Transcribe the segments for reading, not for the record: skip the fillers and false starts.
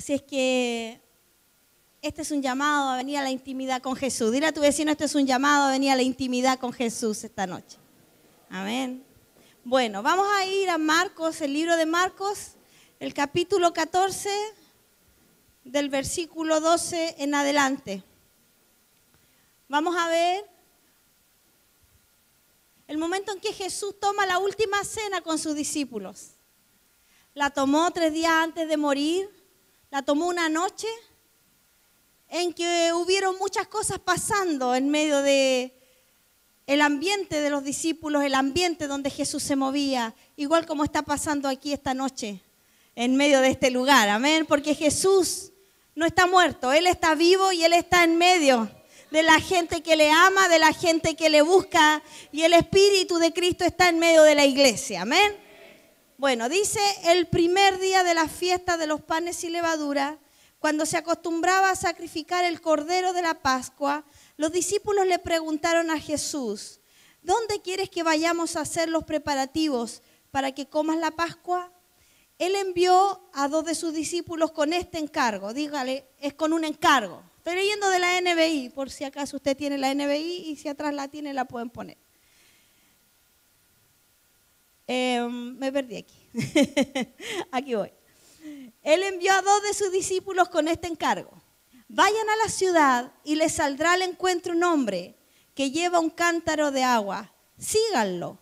Así es que este es un llamado a venir a la intimidad con Jesús. Dile a tu vecino, este es un llamado a venir a la intimidad con Jesús esta noche. Amén. Bueno, vamos a ir a Marcos, el libro de Marcos, el capítulo 14, del versículo 12 en adelante. Vamos a ver el momento en que Jesús toma la última cena con sus discípulos. La tomó 3 días antes de morir, la tomó una noche en que hubieron muchas cosas pasando en medio de el ambiente de los discípulos, el ambiente donde Jesús se movía, igual como está pasando aquí esta noche, en medio de este lugar, amén, porque Jesús no está muerto, Él está vivo y Él está en medio de la gente que le ama, de la gente que le busca, y el Espíritu de Cristo está en medio de la iglesia, amén. Bueno, dice, el primer día de la fiesta de los panes y levadura, cuando se acostumbraba a sacrificar el cordero de la Pascua, los discípulos le preguntaron a Jesús, ¿dónde quieres que vayamos a hacer los preparativos para que comas la Pascua? Él envió a 2 de sus discípulos con este encargo. Dígale, es con un encargo. Estoy leyendo de la NBI, por si acaso usted tiene la NBI y si atrás la tiene la pueden poner. Me perdí aquí. Aquí voy. Él envió a 2 de sus discípulos con este encargo. Vayan a la ciudad y les saldrá al encuentro un hombre que lleva un cántaro de agua. Síganlo.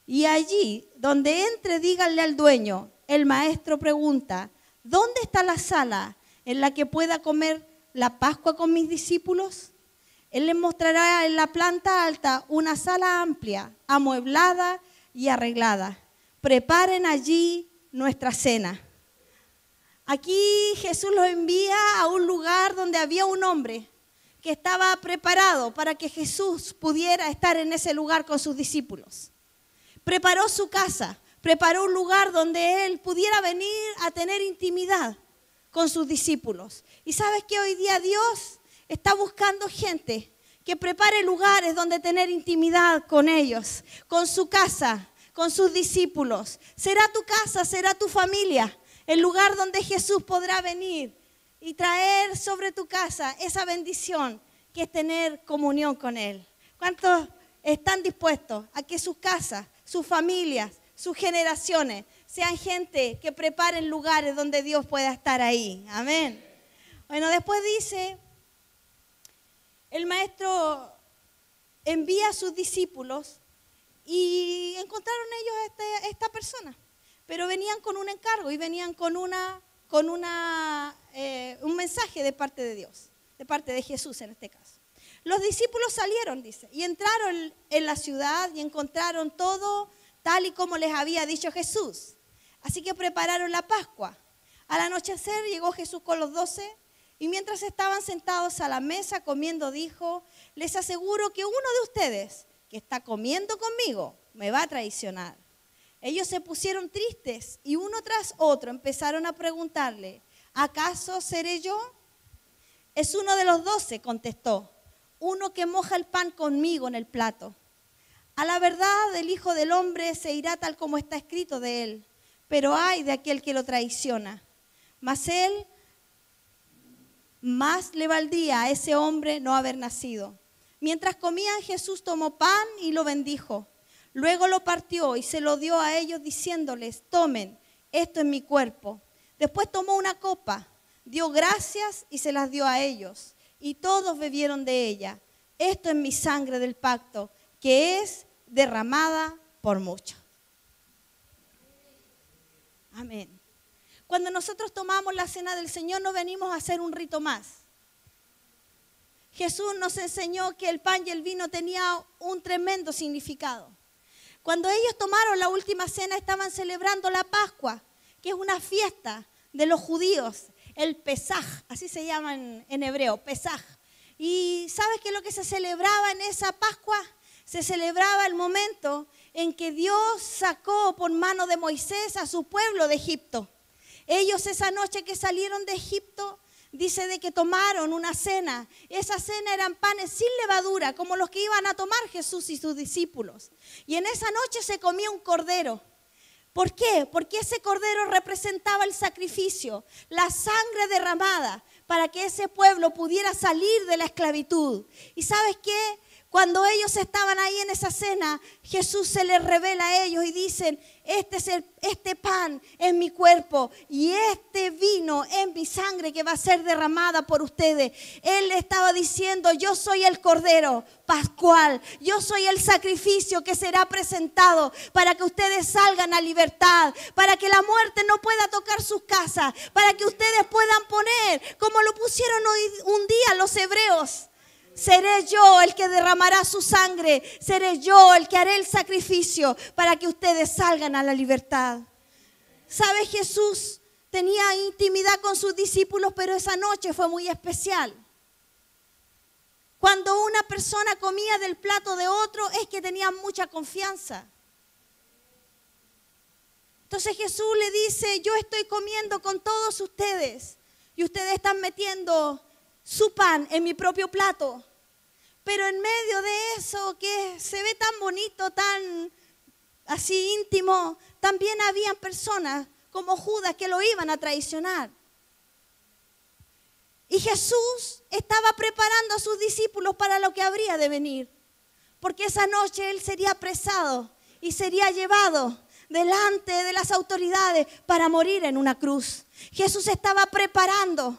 Y allí, donde entre, díganle al dueño, el maestro pregunta, ¿dónde está la sala en la que pueda comer la Pascua con mis discípulos? Él les mostrará en la planta alta una sala amplia, amueblada y arreglada. Preparen allí nuestra cena. Aquí Jesús los envía a un lugar donde había un hombre que estaba preparado para que Jesús pudiera estar en ese lugar con sus discípulos. Preparó su casa, preparó un lugar donde él pudiera venir a tener intimidad con sus discípulos. Y sabes que hoy día Dios está buscando gente que prepare lugares donde tener intimidad con ellos, con su casa, con sus discípulos. Será tu casa, será tu familia, el lugar donde Jesús podrá venir y traer sobre tu casa esa bendición que es tener comunión con Él. ¿Cuántos están dispuestos a que sus casas, sus familias, sus generaciones sean gente que preparen lugares donde Dios pueda estar ahí? Amén. Bueno, después dice, el maestro envía a sus discípulos y encontraron ellos esta persona. Pero venían con un encargo y venían con un mensaje de parte de Dios, de parte de Jesús en este caso. Los discípulos salieron, dice, y entraron en la ciudad y encontraron todo tal y como les había dicho Jesús. Así que prepararon la Pascua. Al anochecer llegó Jesús con los 12 y mientras estaban sentados a la mesa comiendo dijo, les aseguro que uno de ustedes que está comiendo conmigo me va a traicionar. Ellos se pusieron tristes y uno tras otro empezaron a preguntarle, ¿acaso seré yo? Es uno de los 12, contestó, uno que moja el pan conmigo en el plato. A la verdad, el Hijo del Hombre se irá tal como está escrito de él, pero ay de aquel que lo traiciona. Mas le valdría a ese hombre no haber nacido. Mientras comían, Jesús tomó pan y lo bendijo. Luego lo partió y se lo dio a ellos diciéndoles, tomen, esto es mi cuerpo. Después tomó una copa, dio gracias y se las dio a ellos. Y todos bebieron de ella. Esto es mi sangre del pacto, que es derramada por muchos. Amén. Cuando nosotros tomamos la cena del Señor, no venimos a hacer un rito más. Jesús nos enseñó que el pan y el vino tenían un tremendo significado. Cuando ellos tomaron la última cena, estaban celebrando la Pascua, que es una fiesta de los judíos, el Pesaj, así se llama en hebreo, Pesaj. ¿Y sabes qué es lo que se celebraba en esa Pascua? Se celebraba el momento en que Dios sacó por mano de Moisés a su pueblo de Egipto. Ellos esa noche que salieron de Egipto, dice de que tomaron una cena. Esa cena eran panes sin levadura, como los que iban a tomar Jesús y sus discípulos. Y en esa noche se comía un cordero. ¿Por qué? Porque ese cordero representaba el sacrificio, la sangre derramada para que ese pueblo pudiera salir de la esclavitud. ¿Y sabes qué? Cuando ellos estaban ahí en esa cena, Jesús se les revela a ellos y dicen, este pan es mi cuerpo y este vino es mi sangre que va a ser derramada por ustedes. Él le estaba diciendo, yo soy el cordero pascual, yo soy el sacrificio que será presentado para que ustedes salgan a libertad, para que la muerte no pueda tocar sus casas, para que ustedes puedan poner, como lo pusieron hoy un día los hebreos, seré yo el que derramará su sangre, seré yo el que haré el sacrificio para que ustedes salgan a la libertad. ¿Sabe? Jesús tenía intimidad con sus discípulos, pero esa noche fue muy especial. Cuando una persona comía del plato de otro es que tenía mucha confianza. Entonces Jesús le dice, yo estoy comiendo con todos ustedes y ustedes están metiendo su pan en mi propio plato. Pero en medio de eso que se ve tan bonito, tan así íntimo, también habían personas como Judas que lo iban a traicionar. Y Jesús estaba preparando a sus discípulos para lo que habría de venir. Porque esa noche Él sería apresado y sería llevado delante de las autoridades para morir en una cruz. Jesús estaba preparando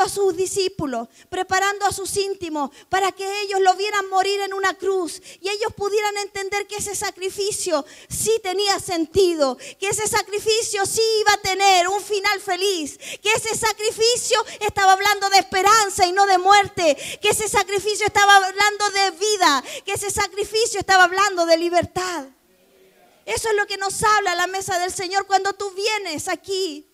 a sus discípulos, preparando a sus íntimos para que ellos lo vieran morir en una cruz y ellos pudieran entender que ese sacrificio sí tenía sentido, que ese sacrificio sí iba a tener un final feliz, que ese sacrificio estaba hablando de esperanza y no de muerte, que ese sacrificio estaba hablando de vida, que ese sacrificio estaba hablando de libertad. Eso es lo que nos habla la mesa del Señor cuando tú vienes aquí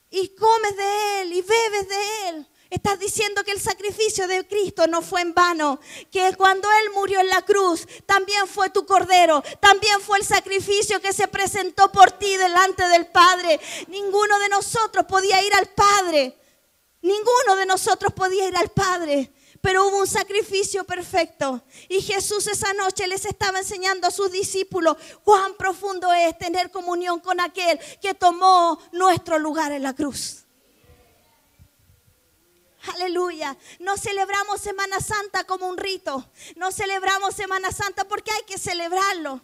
y comes de Él y bebes de Él. Estás diciendo que el sacrificio de Cristo no fue en vano, que cuando Él murió en la cruz también fue tu cordero, también fue el sacrificio que se presentó por ti delante del Padre. Ninguno de nosotros podía ir al Padre, pero hubo un sacrificio perfecto. Y Jesús esa noche les estaba enseñando a sus discípulos cuán profundo es tener comunión con aquel que tomó nuestro lugar en la cruz. Aleluya. No celebramos Semana Santa como un rito. No celebramos Semana Santa porque hay que celebrarlo.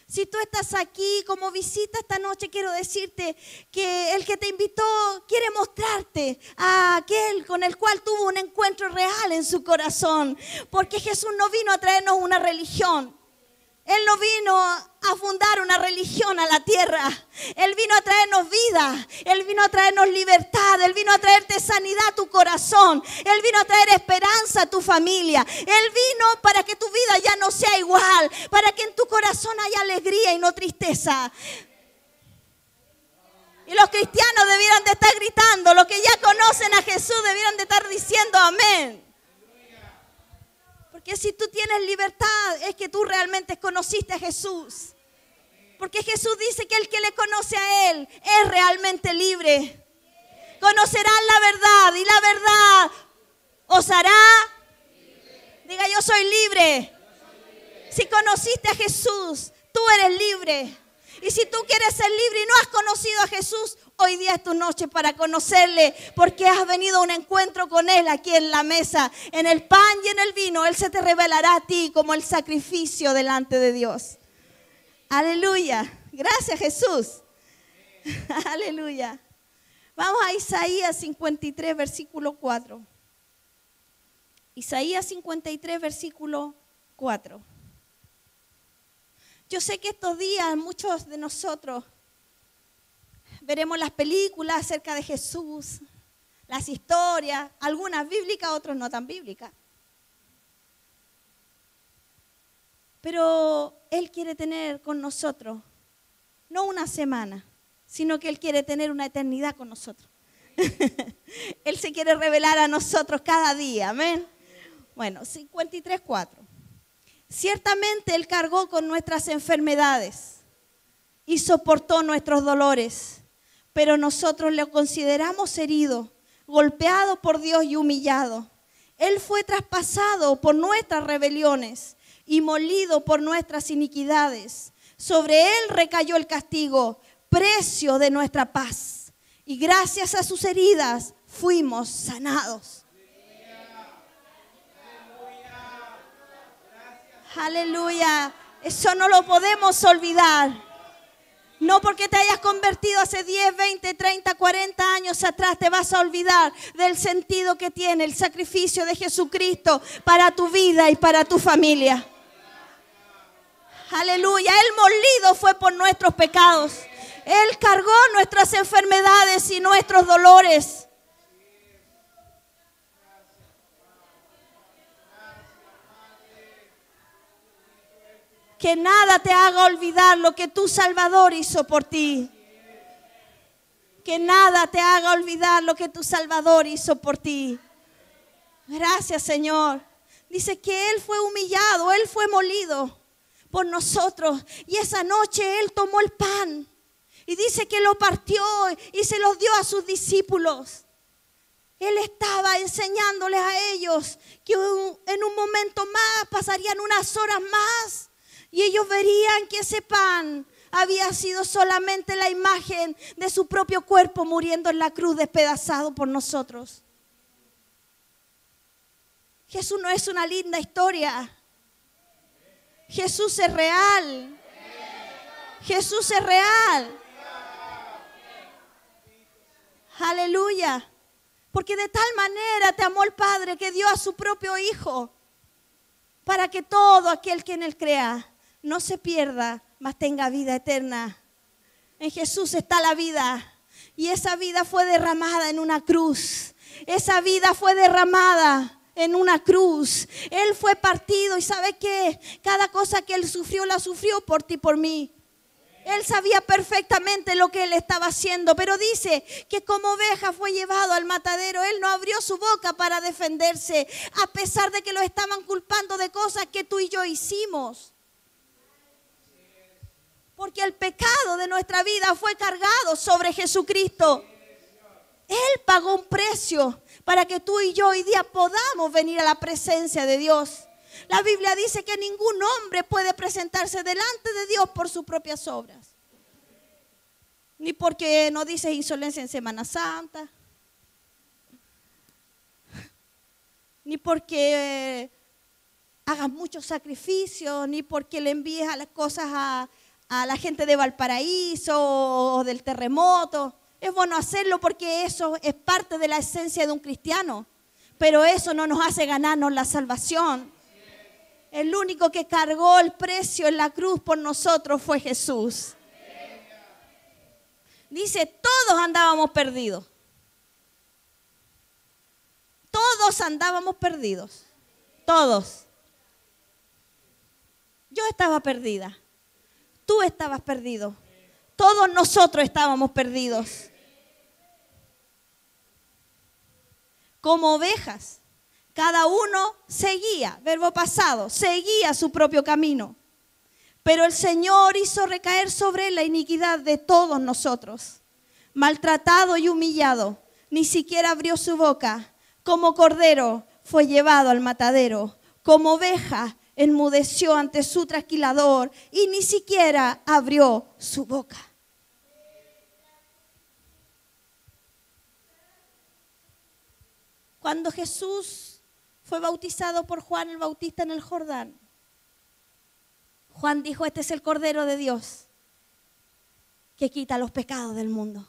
Si tú estás aquí como visita esta noche, quiero decirte que el que te invitó quiere mostrarte a aquel con el cual tuvo un encuentro real en su corazón. Porque Jesús no vino a traernos una religión. Él no vino a fundar una religión a la tierra. Él vino a traernos vida. Él vino a traernos libertad. Él vino a traerte sanidad a tu corazón. Él vino a traer esperanza a tu familia. Él vino para que tu vida ya no sea igual. Para que en tu corazón haya alegría y no tristeza. Y los cristianos debieran de estar gritando. Los que ya conocen a Jesús debieran de estar diciendo amén. Porque si tú tienes libertad es que tú realmente conociste a Jesús. Porque Jesús dice que el que le conoce a Él es realmente libre. Conocerán la verdad y la verdad os hará. Diga, yo soy libre. Si conociste a Jesús, tú eres libre. Y si tú quieres ser libre y no has conocido a Jesús, hoy día es tu noche para conocerle, porque has venido a un encuentro con Él aquí en la mesa, en el pan y en el vino. Él se te revelará a ti como el sacrificio delante de Dios. Aleluya. Gracias, Jesús. Aleluya. Vamos a Isaías 53, versículo 4. Isaías 53, versículo 4. Yo sé que estos días muchos de nosotros veremos las películas acerca de Jesús, las historias, algunas bíblicas, otras no tan bíblicas. Pero Él quiere tener con nosotros, no una semana, sino que Él quiere tener una eternidad con nosotros. Él se quiere revelar a nosotros cada día, amén. Bueno, 53:4. Ciertamente Él cargó con nuestras enfermedades y soportó nuestros dolores. Pero nosotros le consideramos herido, golpeado por Dios y humillado. Él fue traspasado por nuestras rebeliones y molido por nuestras iniquidades. Sobre él recayó el castigo, precio de nuestra paz. Y gracias a sus heridas fuimos sanados. Aleluya. Eso no lo podemos olvidar. No porque te hayas convertido hace 10, 20, 30, 40 años atrás te vas a olvidar del sentido que tiene el sacrificio de Jesucristo para tu vida y para tu familia. Aleluya. Él molido fue por nuestros pecados. Él cargó nuestras enfermedades y nuestros dolores. Que nada te haga olvidar lo que tu Salvador hizo por ti. Que nada te haga olvidar lo que tu Salvador hizo por ti. Gracias, Señor. Dice que Él fue humillado, Él fue molido por nosotros. Y esa noche Él tomó el pan. Y dice que lo partió y se los dio a sus discípulos. Él estaba enseñándoles a ellos que en un momento más pasarían unas horas más. Y ellos verían que ese pan había sido solamente la imagen de su propio cuerpo muriendo en la cruz despedazado por nosotros. Jesús no es una linda historia. Jesús es real. Jesús es real. Aleluya. Porque de tal manera te amó el Padre que dio a su propio Hijo para que todo aquel que en Él crea no se pierda, mas tenga vida eterna. En Jesús está la vida. Y esa vida fue derramada en una cruz. Esa vida fue derramada en una cruz. Él fue partido y ¿sabe qué? Cada cosa que Él sufrió, la sufrió por ti y por mí. Él sabía perfectamente lo que Él estaba haciendo, pero dice que como oveja fue llevado al matadero. Él no abrió su boca para defenderse, a pesar de que lo estaban culpando de cosas que tú y yo hicimos. Porque el pecado de nuestra vida fue cargado sobre Jesucristo. Él pagó un precio para que tú y yo hoy día podamos venir a la presencia de Dios. La Biblia dice que ningún hombre puede presentarse delante de Dios por sus propias obras. Ni porque no dices insolencia en Semana Santa. Ni porque hagas muchos sacrificios. Ni porque le envíes a las cosas a la gente de Valparaíso o del terremoto. Es bueno hacerlo porque eso es parte de la esencia de un cristiano. Pero eso no nos hace ganarnos la salvación. El único que cargó el precio en la cruz por nosotros fue Jesús. Dice, todos andábamos perdidos. Todos andábamos perdidos. Todos. Yo estaba perdida. Tú estabas perdido. Todos nosotros estábamos perdidos. Como ovejas. Cada uno seguía, verbo pasado, seguía su propio camino. Pero el Señor hizo recaer sobre él la iniquidad de todos nosotros. Maltratado y humillado, ni siquiera abrió su boca. Como cordero fue llevado al matadero. Como oveja enmudeció ante su trasquilador y ni siquiera abrió su boca. Cuando Jesús fue bautizado por Juan el Bautista en el Jordán, Juan dijo, este es el Cordero de Dios que quita los pecados del mundo.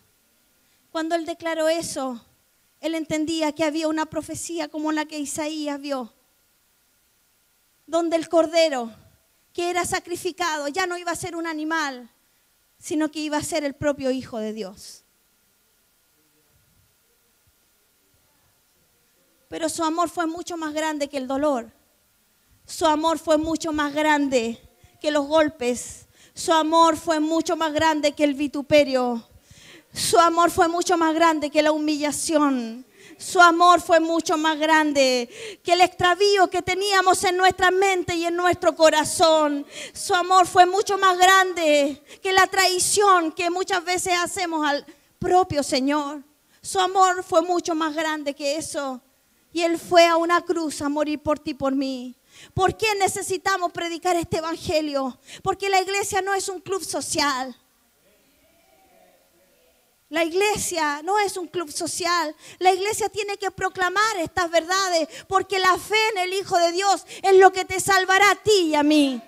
Cuando él declaró eso, él entendía que había una profecía como la que Isaías vio, donde el Cordero que era sacrificado ya no iba a ser un animal, sino que iba a ser el propio Hijo de Dios. Pero su amor fue mucho más grande que el dolor. Su amor fue mucho más grande que los golpes. Su amor fue mucho más grande que el vituperio. Su amor fue mucho más grande que la humillación. Su amor fue mucho más grande que el extravío que teníamos en nuestra mente y en nuestro corazón. Su amor fue mucho más grande que la traición que muchas veces hacemos al propio Señor. Su amor fue mucho más grande que eso. Y Él fue a una cruz a morir por ti y por mí. ¿Por qué necesitamos predicar este evangelio? Porque la iglesia no es un club social. La iglesia no es un club social. La iglesia tiene que proclamar estas verdades, porque la fe en el Hijo de Dios es lo que te salvará a ti y a mí.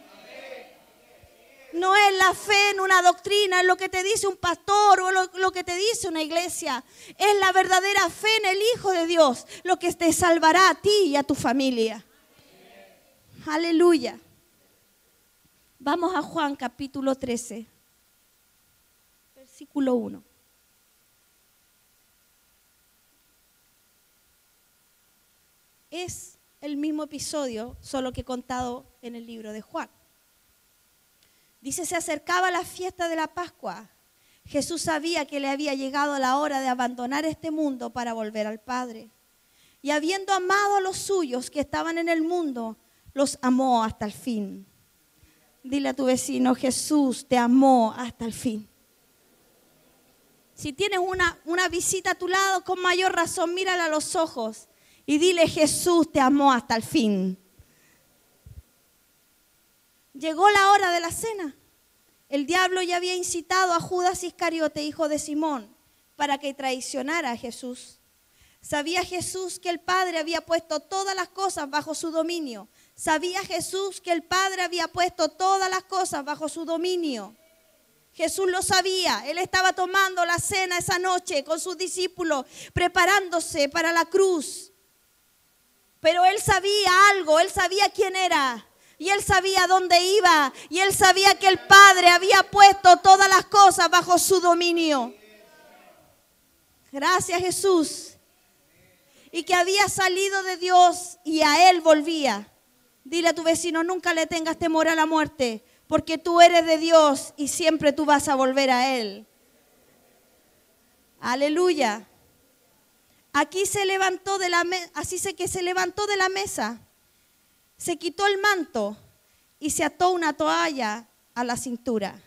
No es la fe en una doctrina, en lo que te dice un pastor o lo que te dice una iglesia. Es la verdadera fe en el Hijo de Dios lo que te salvará a ti y a tu familia. Aleluya. Vamos a Juan capítulo 13, versículo 1. Es el mismo episodio, solo que contado en el libro de Juan. Dice, se acercaba la fiesta de la Pascua. Jesús sabía que le había llegado la hora de abandonar este mundo para volver al Padre. Y habiendo amado a los suyos que estaban en el mundo, los amó hasta el fin. Dile a tu vecino, Jesús te amó hasta el fin. Si tienes una visita a tu lado, con mayor razón, mírala a los ojos y dile, Jesús te amó hasta el fin. Llegó la hora de la cena. El diablo ya había incitado a Judas Iscariote, hijo de Simón, para que traicionara a Jesús. Sabía Jesús que el Padre había puesto todas las cosas bajo su dominio. Sabía Jesús que el Padre había puesto todas las cosas bajo su dominio. Jesús lo sabía. Él estaba tomando la cena esa noche con sus discípulos, preparándose para la cruz. Pero él sabía algo, él sabía quién era. Y él sabía dónde iba. Y él sabía que el Padre había puesto todas las cosas bajo su dominio. Gracias, Jesús. Y que había salido de Dios y a Él volvía. Dile a tu vecino, nunca le tengas temor a la muerte, porque tú eres de Dios y siempre tú vas a volver a Él. Aleluya. Aquí se levantó de la mesa, así sé que se levantó de la mesa, se quitó el manto y se ató una toalla a la cintura.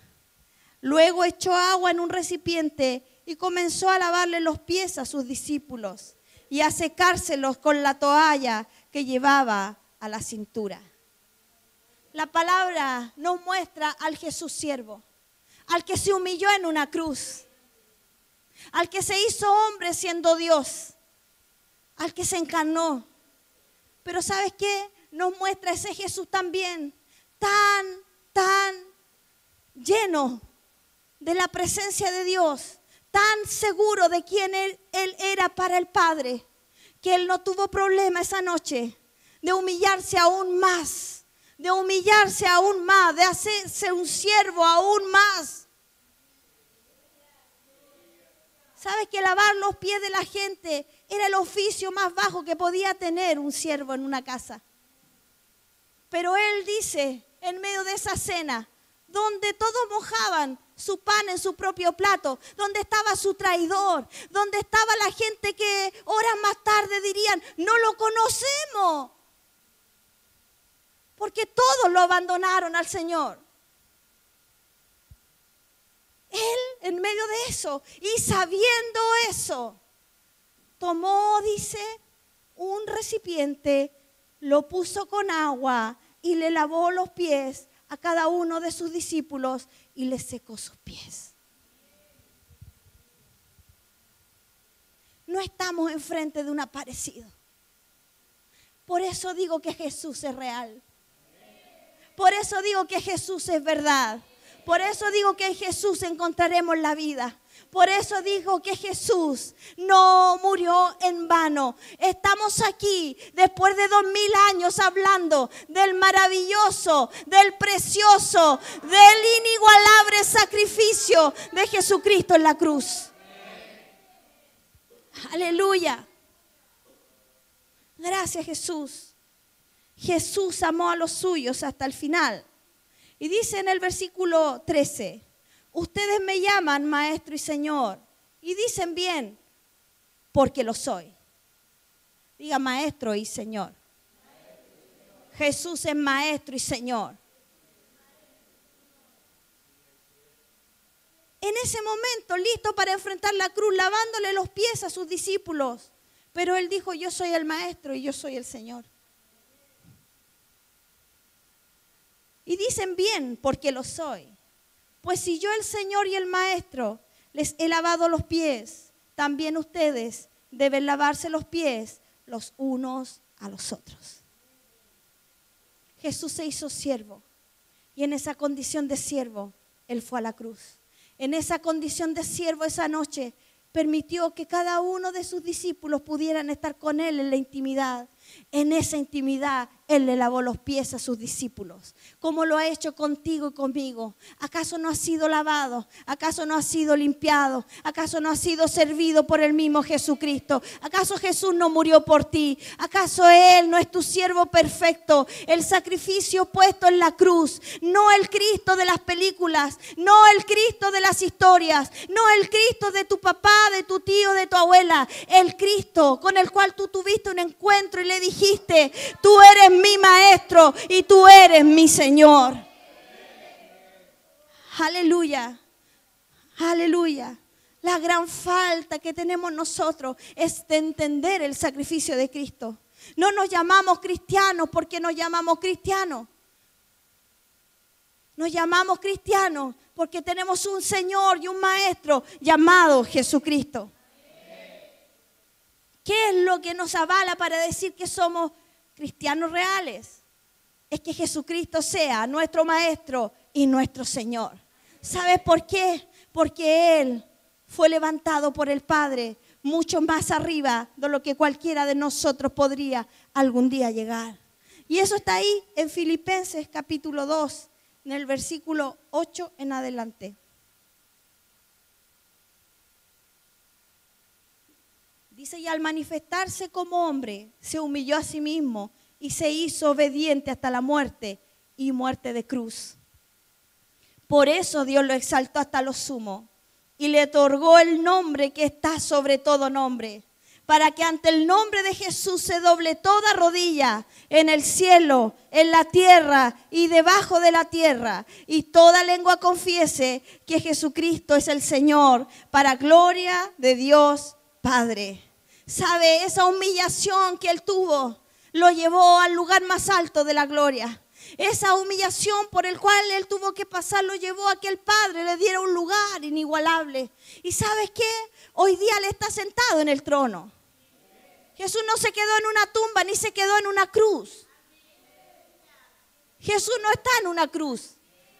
Luego echó agua en un recipiente y comenzó a lavarle los pies a sus discípulos y a secárselos con la toalla que llevaba a la cintura. La palabra nos muestra al Jesús siervo, al que se humilló en una cruz, al que se hizo hombre siendo Dios, al que se encarnó. Pero ¿sabes qué? Nos muestra ese Jesús también tan lleno de la presencia de Dios, tan seguro de quién él era para el Padre, que Él no tuvo problema esa noche de humillarse aún más, de hacerse un siervo aún más. ¿Sabes que lavar los pies de la gente era el oficio más bajo que podía tener un siervo en una casa? Pero Él dice, en medio de esa cena, donde todos mojaban su pan en su propio plato, donde estaba su traidor, donde estaba la gente que horas más tarde dirían, no lo conocemos, porque todos lo abandonaron al Señor. Él, en medio de eso, y sabiendo eso, tomó, dice, un recipiente, lo puso con agua y le lavó los pies a cada uno de sus discípulos y les secó sus pies. No estamos enfrente de un aparecido. Por eso digo que Jesús es real. Por eso digo que Jesús es verdad. Por eso digo que en Jesús encontraremos la vida. Por eso digo que Jesús no murió en vano. Estamos aquí después de 2000 años hablando del maravilloso, del precioso, del inigualable sacrificio de Jesucristo en la cruz. Aleluya. Gracias, Jesús. Jesús amó a los suyos hasta el final. Y dice en el versículo 13, ustedes me llaman maestro y señor. Y dicen bien, porque lo soy. Diga maestro y señor. Jesús es maestro y señor. En ese momento, listo para enfrentar la cruz, lavándole los pies a sus discípulos. Pero Él dijo, yo soy el maestro y yo soy el Señor. Y dicen bien, porque lo soy. Pues si yo, el Señor y el Maestro, les he lavado los pies, también ustedes deben lavarse los pies los unos a los otros. Jesús se hizo siervo y en esa condición de siervo, Él fue a la cruz. En esa condición de siervo esa noche, permitió que cada uno de sus discípulos pudieran estar con Él en la intimidad. En esa intimidad, Él le lavó los pies a sus discípulos. ¿Cómo lo ha hecho contigo y conmigo? ¿Acaso no ha sido lavado? ¿Acaso no ha sido limpiado? ¿Acaso no ha sido servido por el mismo Jesucristo? ¿Acaso Jesús no murió por ti? ¿Acaso Él no es tu siervo perfecto? El sacrificio puesto en la cruz, no el Cristo de las películas, no el Cristo de las historias, no el Cristo de tu papá, de tu tío, de tu abuela. El Cristo con el cual tú tuviste un encuentro y le dijiste: tú eres mi maestro y tú eres mi Señor. Aleluya, aleluya. La gran falta que tenemos nosotros es de entender el sacrificio de Cristo. No nos llamamos cristianos porque nos llamamos cristianos. Nos llamamos cristianos porque tenemos un Señor y un Maestro llamado Jesucristo. ¿Qué es lo que nos avala para decir que somos cristianos reales? Es que Jesucristo sea nuestro Maestro y nuestro Señor. ¿Sabes por qué? Porque Él fue levantado por el Padre mucho más arriba de lo que cualquiera de nosotros podría algún día llegar. Y eso está ahí en Filipenses capítulo 2, en el versículo 8 en adelante. Dice: y al manifestarse como hombre, se humilló a sí mismo y se hizo obediente hasta la muerte y muerte de cruz. Por eso Dios lo exaltó hasta lo sumo y le otorgó el nombre que está sobre todo nombre, para que ante el nombre de Jesús se doble toda rodilla en el cielo, en la tierra y debajo de la tierra, y toda lengua confiese que Jesucristo es el Señor, para gloria de Dios Padre. ¿Sabe? Esa humillación que Él tuvo lo llevó al lugar más alto de la gloria. Esa humillación por el cual Él tuvo que pasar lo llevó a que el Padre le diera un lugar inigualable. ¿Y sabes qué? Hoy día Él está sentado en el trono. Jesús no se quedó en una tumba ni se quedó en una cruz. Jesús no está en una cruz.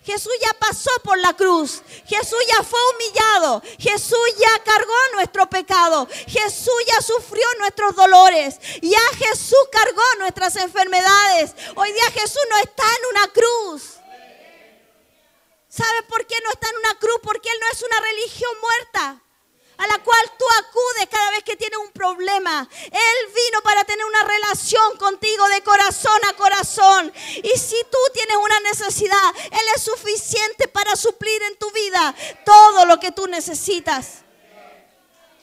Jesús ya pasó por la cruz. Jesús ya fue humillado. Jesús ya cargó nuestro pecado. Jesús ya sufrió nuestros dolores. Ya Jesús cargó nuestras enfermedades. Hoy día Jesús no está en una cruz. ¿Sabes por qué no está en una cruz? Porque Él no es una religión muerta a la cual tú acudes cada vez que tienes un problema. Él vino para tener una relación contigo de corazón a corazón. Y si tú tienes una necesidad, Él es suficiente para suplir en tu vida todo lo que tú necesitas.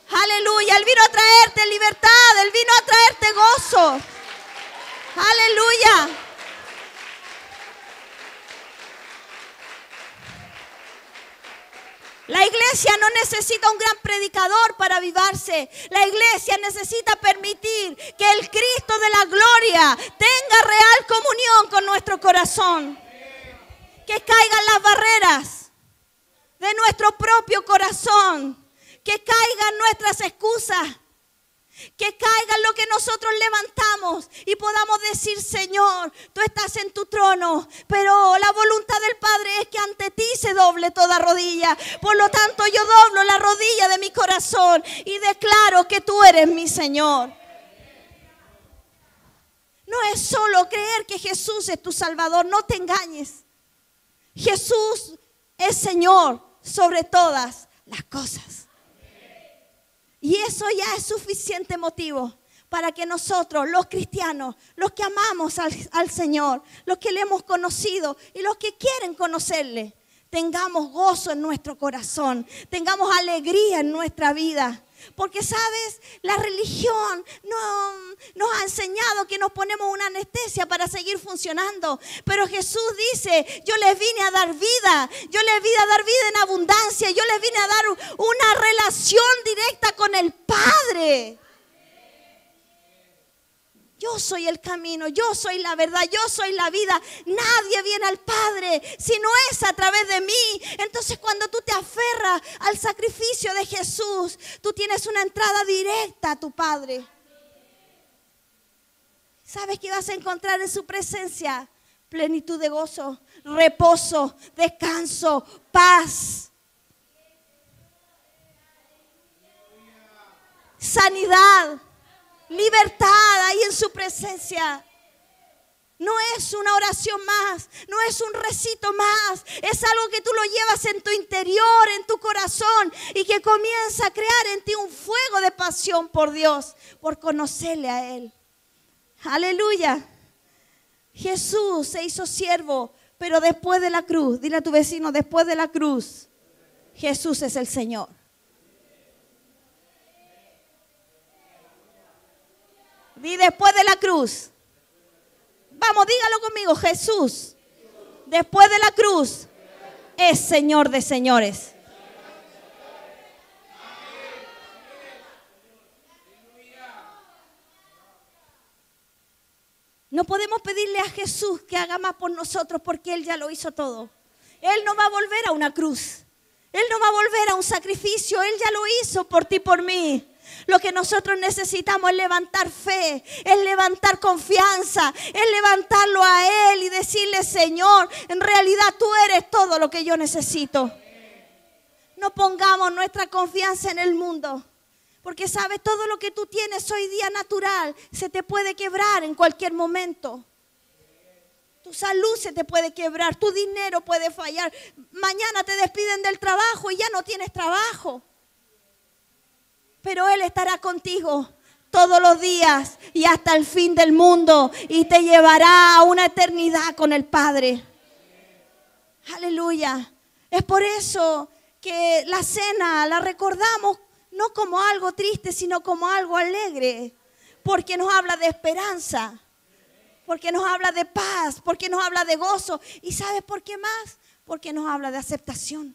Aleluya. Él vino a traerte libertad. Él vino a traerte gozo. Aleluya. La iglesia no necesita un gran predicador para avivarse. La iglesia necesita permitir que el Cristo de la gloria tenga real comunión con nuestro corazón. Que caigan las barreras de nuestro propio corazón. Que caigan nuestras excusas. Que caiga lo que nosotros levantamos y podamos decir: Señor, tú estás en tu trono, pero la voluntad del Padre es que ante ti se doble toda rodilla. Por lo tanto, yo doblo la rodilla de mi corazón y declaro que tú eres mi Señor. No es solo creer que Jesús es tu Salvador, no te engañes. Jesús es Señor sobre todas las cosas. Y eso ya es suficiente motivo para que nosotros, los cristianos, los que amamos al Señor, los que le hemos conocido y los que quieren conocerle, tengamos gozo en nuestro corazón, tengamos alegría en nuestra vida. Porque, ¿sabes? La religión nos ha enseñado que nos ponemos una anestesia para seguir funcionando. Pero Jesús dice: yo les vine a dar vida. Yo les vine a dar vida en abundancia. Yo les vine a dar una relación directa con el Padre. Yo soy el camino, yo soy la verdad, yo soy la vida. Nadie viene al Padre si no es a través de mí. Entonces cuando tú te aferras al sacrificio de Jesús, tú tienes una entrada directa a tu Padre. ¿Sabes qué vas a encontrar en su presencia? Plenitud de gozo, reposo, descanso, paz, sanidad, libertad ahí en su presencia. No es una oración más, no es un recito más, es algo que tú lo llevas en tu interior, en tu corazón, y que comienza a crear en ti un fuego de pasión por Dios, por conocerle a Él. Aleluya. Jesús se hizo siervo, pero después de la cruz, dile a tu vecino, después de la cruz, Jesús es el Señor. Di después de la cruz. Vamos, dígalo conmigo. Jesús, después de la cruz, es Señor de señores. No podemos pedirle a Jesús que haga más por nosotros porque Él ya lo hizo todo. Él no va a volver a una cruz. Él no va a volver a un sacrificio. Él ya lo hizo por ti y por mí. Lo que nosotros necesitamos es levantar fe, es levantar confianza, es levantarlo a Él y decirle, Señor, en realidad tú eres todo lo que yo necesito. No pongamos nuestra confianza en el mundo, porque sabes, todo lo que tú tienes hoy día natural se te puede quebrar en cualquier momento. Tu salud se te puede quebrar, tu dinero puede fallar. Mañana te despiden del trabajo y ya no tienes trabajo. Pero Él estará contigo todos los días y hasta el fin del mundo y te llevará a una eternidad con el Padre. Aleluya. Es por eso que la cena la recordamos no como algo triste, sino como algo alegre. Porque nos habla de esperanza, porque nos habla de paz, porque nos habla de gozo. ¿Y sabes por qué más? Porque nos habla de aceptación.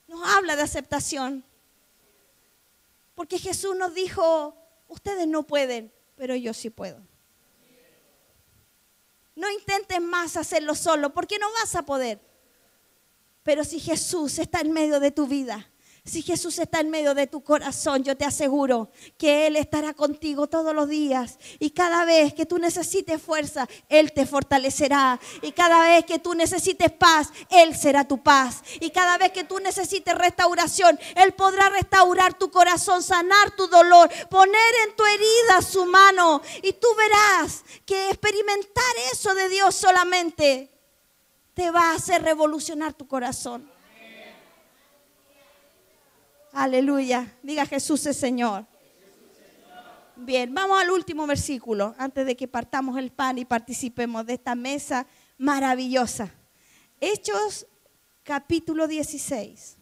Nos habla de aceptación. Porque Jesús nos dijo, ustedes no pueden, pero yo sí puedo. No intentes más hacerlo solo, porque no vas a poder. Pero si Jesús está en medio de tu vida, si Jesús está en medio de tu corazón, yo te aseguro que Él estará contigo todos los días. Y cada vez que tú necesites fuerza, Él te fortalecerá. Y cada vez que tú necesites paz, Él será tu paz. Y cada vez que tú necesites restauración, Él podrá restaurar tu corazón, sanar tu dolor, poner en tu herida su mano. Y tú verás que experimentar eso de Dios solamente te va a hacer revolucionar tu corazón. Aleluya. Diga, Jesús es Señor. Bien, vamos al último versículo antes de que partamos el pan y participemos de esta mesa maravillosa. Hechos capítulo 16.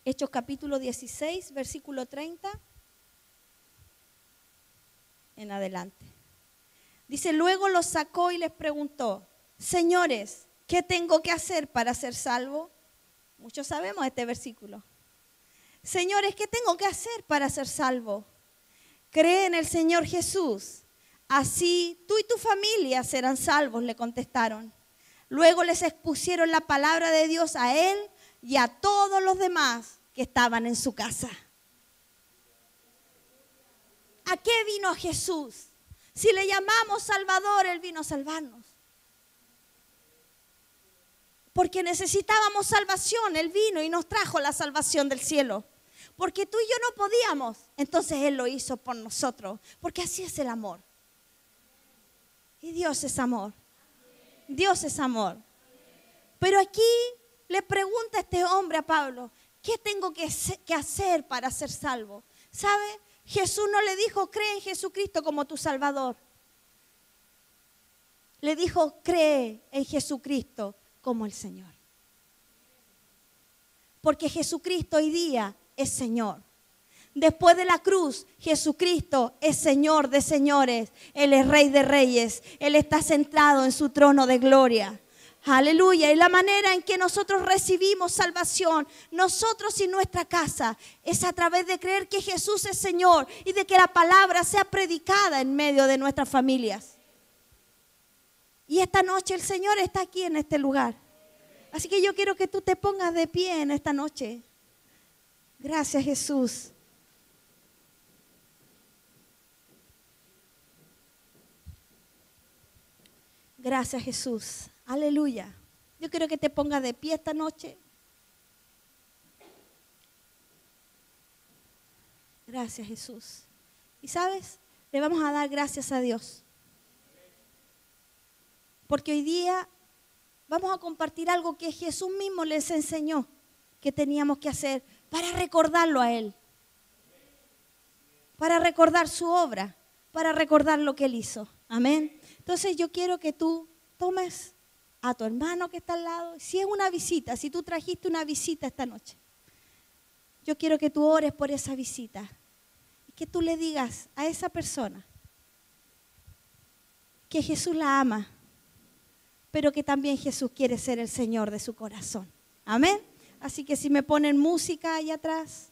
Hechos capítulo 16, versículo 30 en adelante. Dice, luego los sacó y les preguntó, señores, ¿qué tengo que hacer para ser salvo? Muchos sabemos este versículo. Señores, ¿qué tengo que hacer para ser salvo? Cree en el Señor Jesús. Así tú y tu familia serán salvos, le contestaron. Luego les expusieron la palabra de Dios a él y a todos los demás que estaban en su casa. ¿A qué vino Jesús? Si le llamamos Salvador, Él vino a salvarnos. Porque necesitábamos salvación, Él vino y nos trajo la salvación del cielo. Porque tú y yo no podíamos, entonces Él lo hizo por nosotros. Porque así es el amor. Y Dios es amor. Dios es amor. Pero aquí le pregunta a este hombre, a Pablo, ¿qué tengo que hacer para ser salvo? ¿Sabe? Jesús no le dijo, cree en Jesucristo como tu Salvador. Le dijo, cree en Jesucristo como el Señor. Porque Jesucristo hoy día es Señor. Después de la cruz, Jesucristo es Señor de señores. Él es Rey de reyes. Él está sentado en su trono de gloria. Aleluya. Y la manera en que nosotros recibimos salvación, nosotros y nuestra casa, es a través de creer que Jesús es Señor y de que la palabra sea predicada en medio de nuestras familias. Y esta noche el Señor está aquí en este lugar. Así que yo quiero que tú te pongas de pie en esta noche. Gracias, Jesús. Gracias, Jesús. Aleluya. Yo quiero que te pongas de pie esta noche. Gracias, Jesús. Y sabes, le vamos a dar gracias a Dios. Porque hoy día vamos a compartir algo que Jesús mismo les enseñó que teníamos que hacer para recordarlo a Él. Para recordar su obra, para recordar lo que Él hizo. Amén. Entonces yo quiero que tú tomes a tu hermano que está al lado. Si es una visita, si tú trajiste una visita esta noche, yo quiero que tú ores por esa visita. Y que tú le digas a esa persona que Jesús la ama, pero que también Jesús quiere ser el Señor de su corazón. Amén. Así que si me ponen música allá atrás.